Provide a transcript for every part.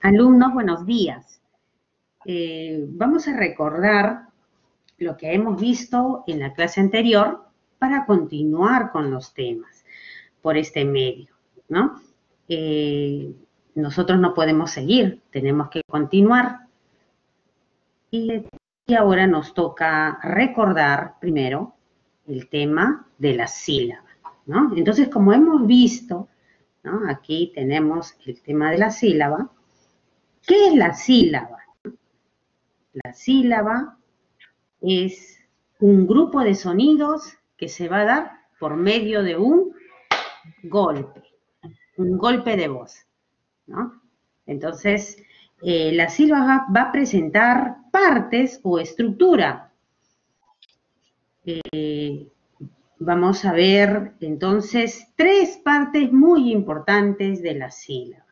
Alumnos, buenos días. Vamos a recordar lo que hemos visto en la clase anterior para continuar con los temas por este medio, ¿no? Nosotros no podemos seguir, tenemos que continuar. Y ahora nos toca recordar primero el tema de la sílaba, ¿no? Entonces, como hemos visto, ¿no? Aquí tenemos el tema de la sílaba. ¿Qué es la sílaba? La sílaba es un grupo de sonidos que se va a dar por medio de un golpe de voz, ¿no? Entonces, la sílaba va a presentar partes o estructura. Vamos a ver entonces tres partes muy importantes de la sílaba,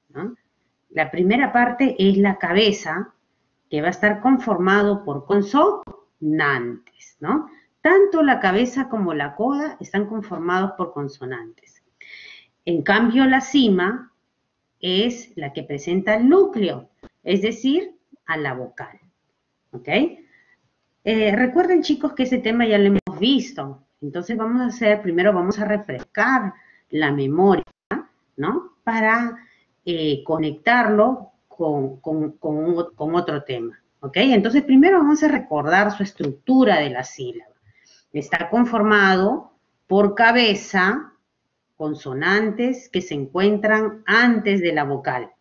¿no? La primera parte es la cabeza, que va a estar conformado por consonantes, ¿no? Tanto la cabeza como la coda están conformados por consonantes. En cambio, la cima es la que presenta el núcleo, es decir, a la vocal, ¿ok? Recuerden, chicos, que ese tema ya lo hemos visto. Entonces primero vamos a refrescar la memoria, ¿no? Para conectarlo con otro tema, ¿ok? Entonces, primero vamos a recordar su estructura de la sílaba. Está conformado por cabeza, consonantes que se encuentran antes de la vocal,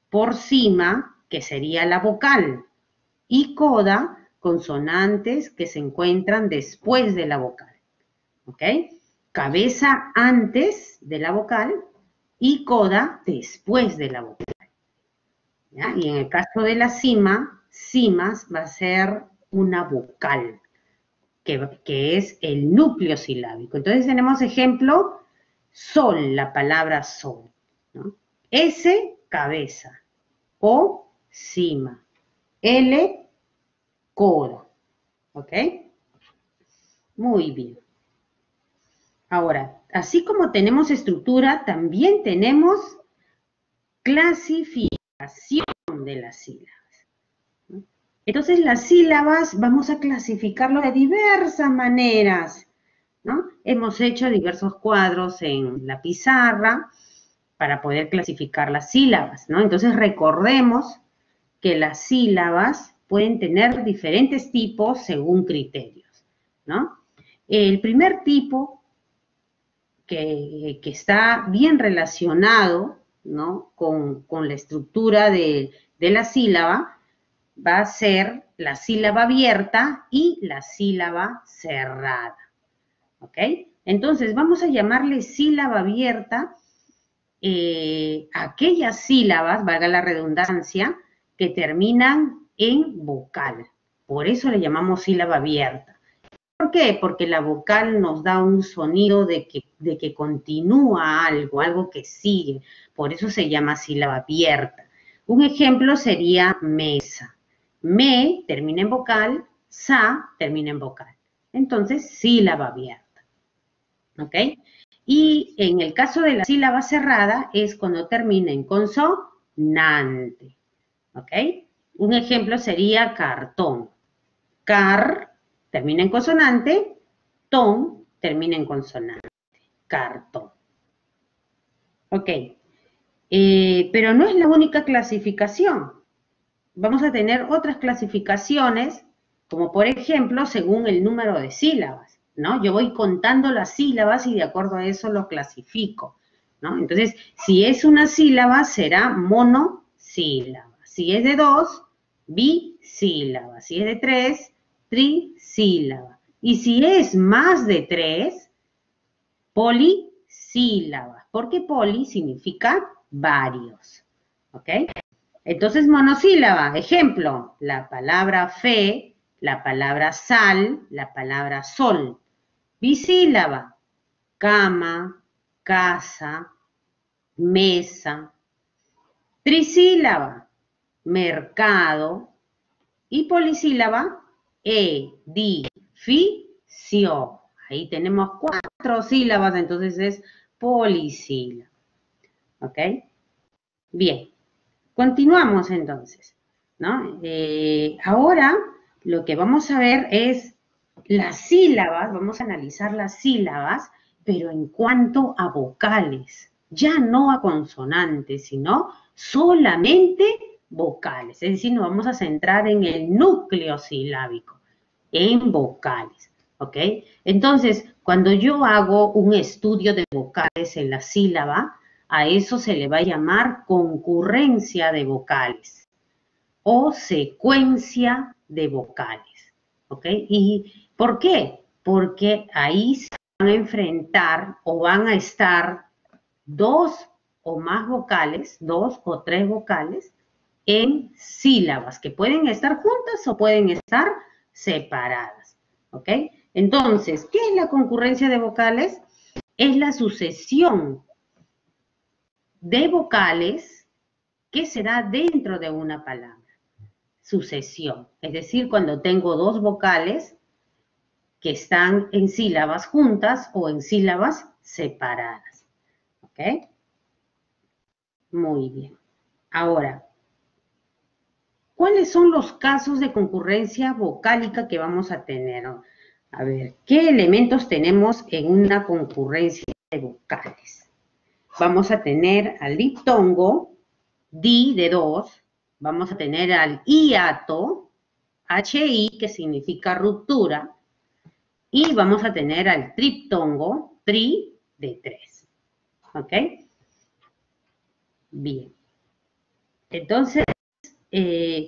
por cima, que sería la vocal, y coda, consonantes que se encuentran después de la vocal, ¿ok? Cabeza antes de la vocal y coda después de la vocal, ¿ya? Y en el caso de la cima, cimas va a ser una vocal, que es el núcleo silábico. Entonces tenemos ejemplo, sol, la palabra sol, ¿no? S, cabeza, O, cima, L, coda, ¿ok? Muy bien. Ahora, así como tenemos estructura, también tenemos clasificación de las sílabas. Entonces, las sílabas vamos a clasificarlo de diversas maneras, ¿no? Hemos hecho diversos cuadros en la pizarra para poder clasificar las sílabas, ¿no? Entonces, recordemos que las sílabas pueden tener diferentes tipos según criterios, ¿no? El primer tipo que está bien relacionado, ¿no? con la estructura de la sílaba, va a ser la sílaba abierta y la sílaba cerrada, ¿ok? Entonces, vamos a llamarle sílaba abierta aquellas sílabas, valga la redundancia, que terminan en vocal. Por eso le llamamos sílaba abierta. ¿Por qué? Porque la vocal nos da un sonido de que continúa algo que sigue. Por eso se llama sílaba abierta. Un ejemplo sería mesa. Me termina en vocal, sa termina en vocal. Entonces, sílaba abierta. ¿Ok? Y en el caso de la sílaba cerrada es cuando termina en consonante. ¿Ok? Un ejemplo sería cartón. Car termina en consonante, ton termina en consonante. Cartón. Ok. Pero no es la única clasificación. Vamos a tener otras clasificaciones, como por ejemplo, según el número de sílabas, ¿no? Yo voy contando las sílabas y de acuerdo a eso lo clasifico, ¿no? Entonces, si es una sílaba, será monosílaba. Si es de 2, bisílaba. Si es de 3, trisílaba. Y si es más de 3, polisílaba. Porque poli significa varios, ¿ok? Entonces, monosílaba, ejemplo, la palabra fe, la palabra sal, la palabra sol. Bisílaba, cama, casa, mesa. Trisílaba, mercado. Y polisílaba, edificio. Ahí tenemos 4 sílabas, entonces es polisílaba. ¿Ok? Bien. Continuamos entonces, ¿no? Ahora lo que vamos a ver es las sílabas, vamos a analizar las sílabas, pero en cuanto a vocales, ya no a consonantes, sino solamente vocales. Es decir, nos vamos a centrar en el núcleo silábico, en vocales, ¿ok? Entonces, cuando yo hago un estudio de vocales en la sílaba, a eso se le va a llamar concurrencia de vocales o secuencia de vocales, ¿ok? ¿Y por qué? Porque ahí se van a enfrentar o van a estar dos o más vocales, dos o tres vocales en sílabas que pueden estar juntas o pueden estar separadas, ¿ok? Entonces, ¿qué es la concurrencia de vocales? Es la sucesión de vocales que se da dentro de una palabra. Sucesión, es decir, cuando tengo dos vocales que están en sílabas juntas o en sílabas separadas. ¿Ok? Muy bien. Ahora, ¿cuáles son los casos de concurrencia vocálica que vamos a tener? A ver, ¿qué elementos tenemos en una concurrencia de vocales? Vamos a tener al diptongo, di de dos, vamos a tener al hiato, HI, que significa ruptura, y vamos a tener al triptongo, tri, de tres. ¿Ok? Bien. Entonces,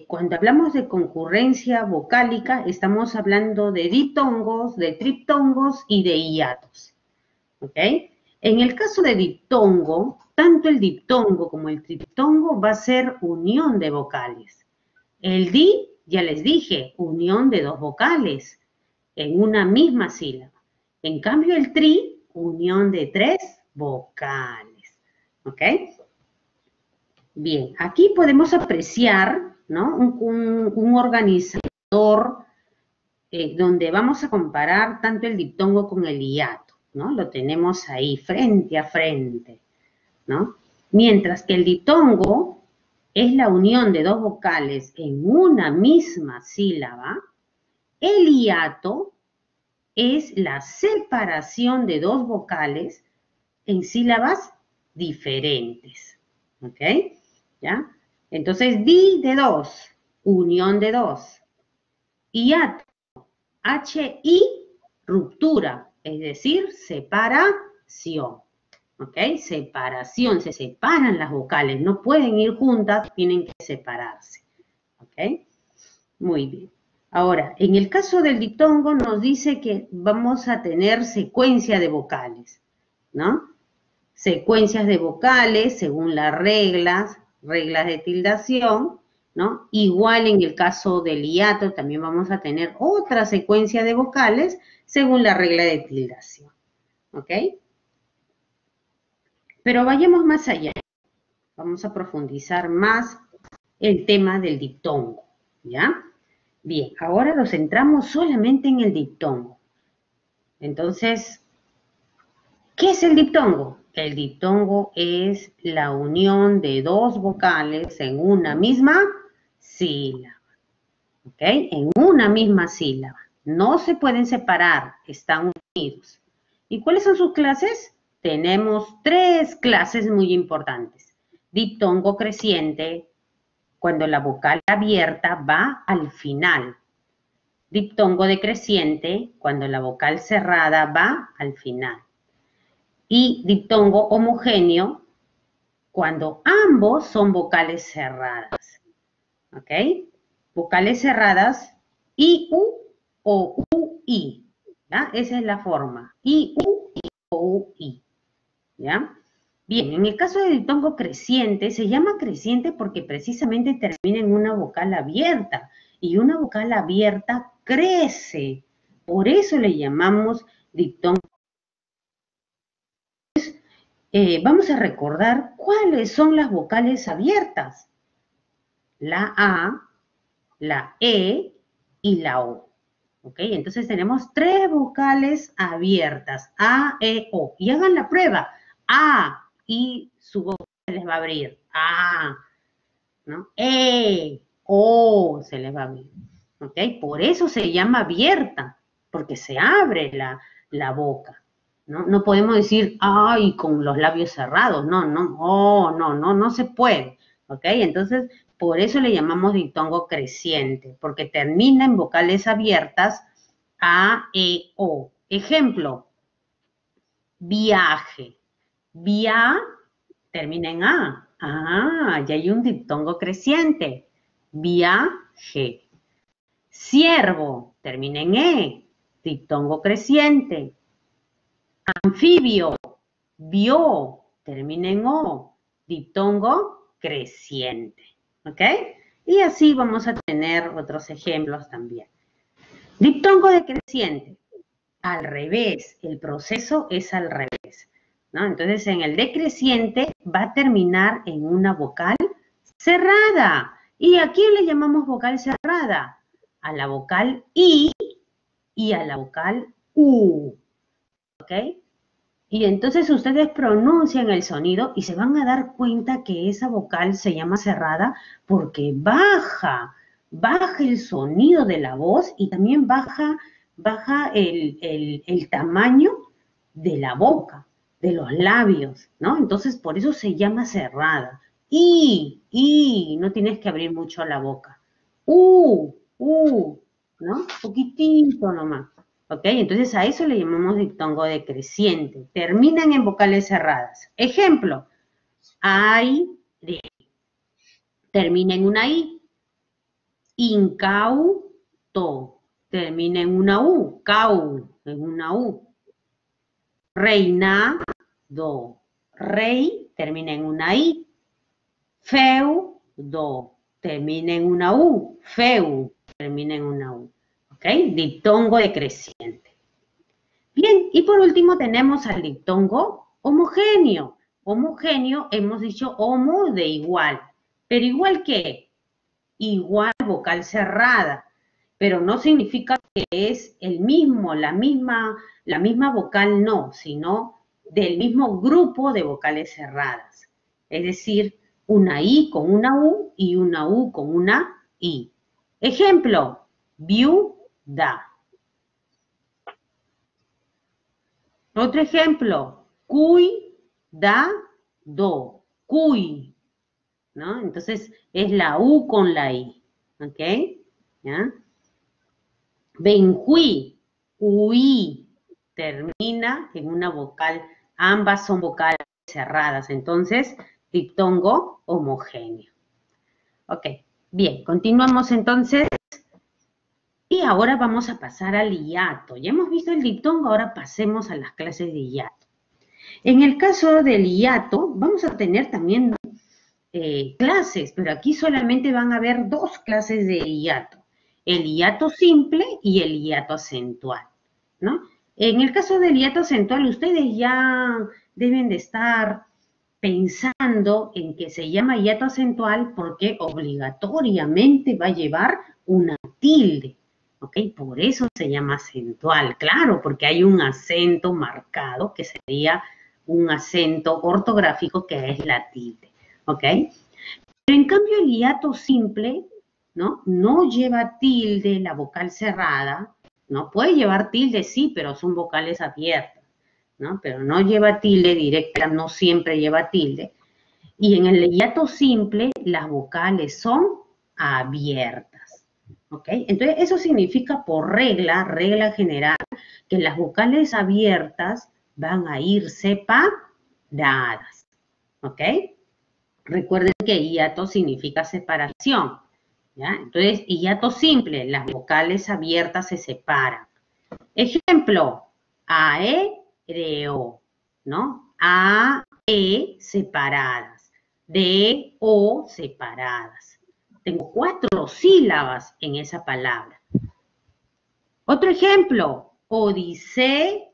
cuando hablamos de concurrencia vocálica, estamos hablando de diptongos, de triptongos y de hiatos. ¿Ok? En el caso de diptongo, tanto el diptongo como el triptongo va a ser unión de vocales. El di, ya les dije, unión de dos vocales en una misma sílaba. En cambio, el tri, unión de tres vocales. ¿Ok? Bien, aquí podemos apreciar, ¿no? un organizador donde vamos a comparar tanto el diptongo con el hiato, ¿no? Lo tenemos ahí frente a frente, ¿no? Mientras que el diptongo es la unión de dos vocales en una misma sílaba, el hiato es la separación de dos vocales en sílabas diferentes, ¿ok? ¿Ya? Entonces, di de dos, unión de dos. Hiato, HI, ruptura, es decir, separación, ¿ok? Separación, se separan las vocales, no pueden ir juntas, tienen que separarse, ¿ok? Muy bien. Ahora, en el caso del diptongo nos dice que vamos a tener secuencia de vocales, ¿no? Secuencias de vocales según las reglas de tildación, ¿no? Igual en el caso del hiato también vamos a tener otra secuencia de vocales según la regla de tildación, ¿ok? Pero vayamos más allá. Vamos a profundizar más el tema del diptongo, ¿ya? Bien, ahora nos centramos solamente en el diptongo. Entonces, ¿qué es el diptongo? El diptongo es la unión de dos vocales en una misma sílaba. ¿Ok? En una misma sílaba. No se pueden separar, están unidos. ¿Y cuáles son sus clases? Tenemos tres clases muy importantes. Diptongo creciente, cuando la vocal abierta va al final. Diptongo decreciente, cuando la vocal cerrada va al final. Y diptongo homogéneo, cuando ambos son vocales cerradas. ¿Ok? Vocales cerradas, IU o UI. ¿Ya? Esa es la forma. IU o UI. ¿Ya? Bien, en el caso del diptongo creciente, se llama creciente porque precisamente termina en una vocal abierta. Y una vocal abierta crece. Por eso le llamamos diptongo. Vamos a recordar cuáles son las vocales abiertas. La A, la E y la O. ¿Ok? Entonces tenemos tres vocales abiertas. A, E, O. Y hagan la prueba. A y su boca les va a abrir. A. ¿no? O, se les va a abrir, ¿ok? Por eso se llama abierta, porque se abre la boca, ¿no? No podemos decir, ay, con los labios cerrados, no, no se puede, ¿ok? Entonces, por eso le llamamos diptongo creciente, porque termina en vocales abiertas A, E, O. Ejemplo, viaje. Via termina en A. Ah, ya hay un diptongo creciente. Viaje. Ciervo termina en E. Diptongo creciente. Anfibio. Vio termina en O. Diptongo creciente. ¿Ok? Y así vamos a tener otros ejemplos también. Diptongo decreciente. Al revés, el proceso es al revés, ¿no? Entonces, en el decreciente va a terminar en una vocal cerrada. ¿Y a quién le llamamos vocal cerrada? A la vocal I y a la vocal U, ¿ok? Y entonces ustedes pronuncian el sonido y se van a dar cuenta que esa vocal se llama cerrada porque baja el sonido de la voz y también baja el tamaño de la boca, de los labios, ¿no? Entonces por eso se llama cerrada. No tienes que abrir mucho la boca. ¿No? Poquitito nomás. ¿Ok? Entonces a eso le llamamos diptongo decreciente. Terminan en vocales cerradas. Ejemplo, aire. Termina en una I. Incauto. Termina en una U. Cau, en una U. Reinado. Rey, termina en una I. Feudo. Termina en una U. Feu, termina en una U. ¿Ok? Diptongo decreciente. Bien, y por último tenemos al diptongo homogéneo. Homogéneo, hemos dicho homo de igual. ¿Pero igual qué? Igual vocal cerrada. Pero no significa que es el mismo, la misma vocal no, sino del mismo grupo de vocales cerradas. Es decir, una I con una U y una U con una I. Ejemplo, viuda. Otro ejemplo, cuidado, cuy, ¿no? Entonces es la U con la I, ¿ok? ¿Ya? Benjuí, huí, termina en una vocal, ambas son vocales cerradas, entonces diptongo homogéneo. Ok, bien, continuamos entonces. Y ahora vamos a pasar al hiato. Ya hemos visto el diptongo, ahora pasemos a las clases de hiato. En el caso del hiato, vamos a tener también clases, pero aquí solamente van a haber dos clases de hiato. El hiato simple y el hiato acentual, ¿no? En el caso del hiato acentual, ustedes ya deben de estar pensando en que se llama hiato acentual porque obligatoriamente va a llevar una tilde, ¿ok? Por eso se llama acentual, claro, porque hay un acento marcado que sería un acento ortográfico que es la tilde, ¿ok? Pero en cambio el hiato simple, ¿no? No lleva tilde, la vocal cerrada, ¿no? Puede llevar tilde, sí, pero son vocales abiertas, ¿no? Pero no lleva tilde directa, no siempre lleva tilde. Y en el hiato simple las vocales son abiertas, ¿ok? Entonces eso significa por regla general, que las vocales abiertas van a ir separadas, ¿ok? Recuerden que hiato significa separación, ¿ya? Entonces, hiato simple, las vocales abiertas se separan. Ejemplo, aereo, ¿no? A, E separadas, de, O separadas. Tengo 4 sílabas en esa palabra. Otro ejemplo, odisea,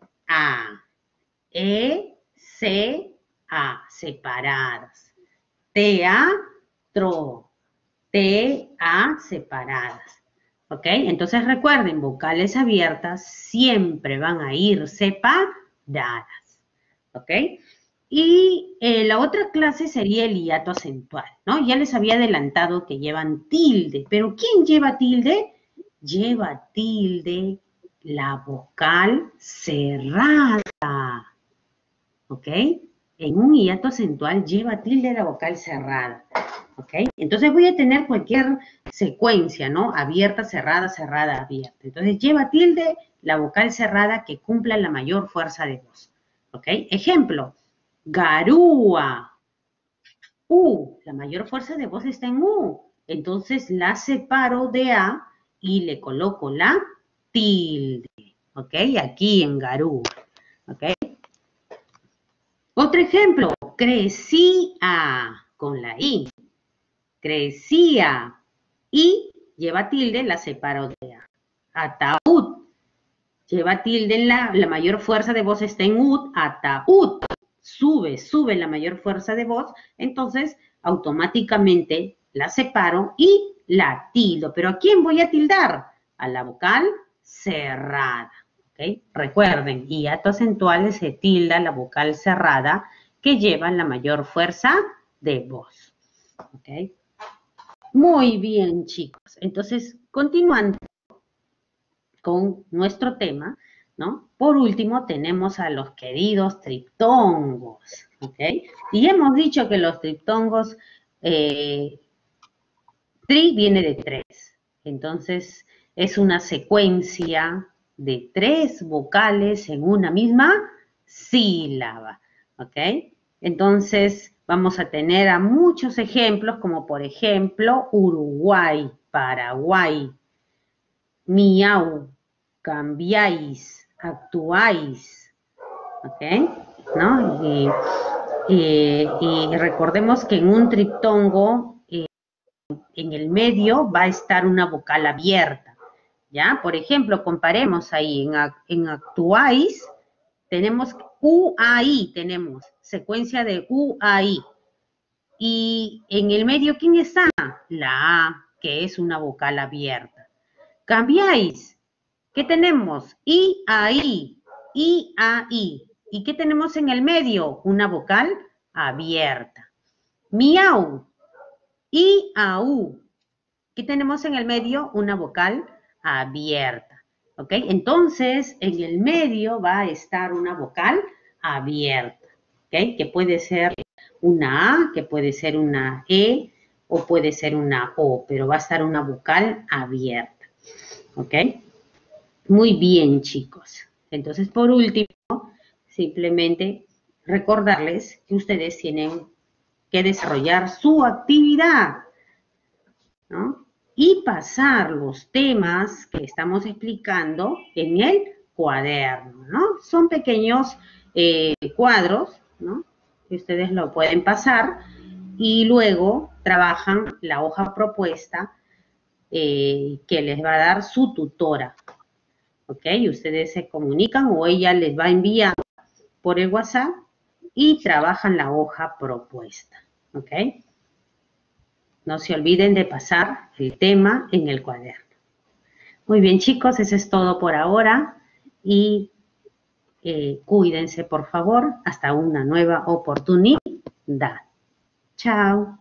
separadas. Teatro, separadas. ¿Ok? Entonces recuerden, vocales abiertas siempre van a ir separadas. ¿Ok? Y la otra clase sería el hiato acentual, ¿no? Ya les había adelantado que llevan tilde, pero ¿quién lleva tilde? Lleva tilde la vocal cerrada, ¿ok? En un hiato acentual lleva tilde la vocal cerrada, ¿ok? Entonces voy a tener cualquier secuencia, ¿no? Abierta, cerrada, cerrada, abierta. Entonces lleva tilde la vocal cerrada que cumpla la mayor fuerza de voz, ¿ok? Ejemplo, garúa. La mayor fuerza de voz está en U. Entonces la separo de A y le coloco la tilde. ¿Ok? Aquí en garúa. ¿Ok? Otro ejemplo. Crecía con la I. Crecía. Y lleva tilde, la separo de A. Ataúd. Lleva tilde, la mayor fuerza de voz está en ud, ataúd. Sube la mayor fuerza de voz, entonces automáticamente la separo y la tildo. ¿Pero a quién voy a tildar? A la vocal cerrada. ¿Okay? Recuerden, hiato acentual se tilda la vocal cerrada que lleva la mayor fuerza de voz. ¿Okay? Muy bien, chicos. Entonces, continuando con nuestro tema, ¿no? Por último, tenemos a los queridos triptongos, ¿ok? Y hemos dicho que los triptongos, tri viene de 3, entonces es una secuencia de 3 vocales en una misma sílaba, ¿ok? Entonces vamos a tener a muchos ejemplos, como por ejemplo Uruguay, Paraguay, miau, cambiáis, actuáis, ¿ok? ¿No? Y recordemos que en un triptongo, en el medio va a estar una vocal abierta, ¿ya? Por ejemplo, comparemos ahí, en actuáis, tenemos UAI, tenemos secuencia de UAI. Y en el medio, ¿quién está? La A, que es una vocal abierta. Cambiáis. ¿Qué tenemos? I, A, I, I, A, I. ¿Y qué tenemos en el medio? Una vocal abierta. Miau, I, A, U. ¿Qué tenemos en el medio? Una vocal abierta. ¿Ok? Entonces, en el medio va a estar una vocal abierta. ¿Ok? Que puede ser una A, que puede ser una E o puede ser una O, pero va a estar una vocal abierta. ¿Ok? Muy bien, chicos. Entonces, por último, simplemente recordarles que ustedes tienen que desarrollar su actividad, ¿no? Y pasar los temas que estamos explicando en el cuaderno, ¿no? Son pequeños cuadros, ¿no? Que ustedes lo pueden pasar y luego trabajan la hoja propuesta que les va a dar su tutora. ¿Ok? Ustedes se comunican o ella les va a enviar por el WhatsApp y trabajan la hoja propuesta. ¿Ok? No se olviden de pasar el tema en el cuaderno. Muy bien, chicos, eso es todo por ahora y cuídense, por favor, hasta una nueva oportunidad. Chao.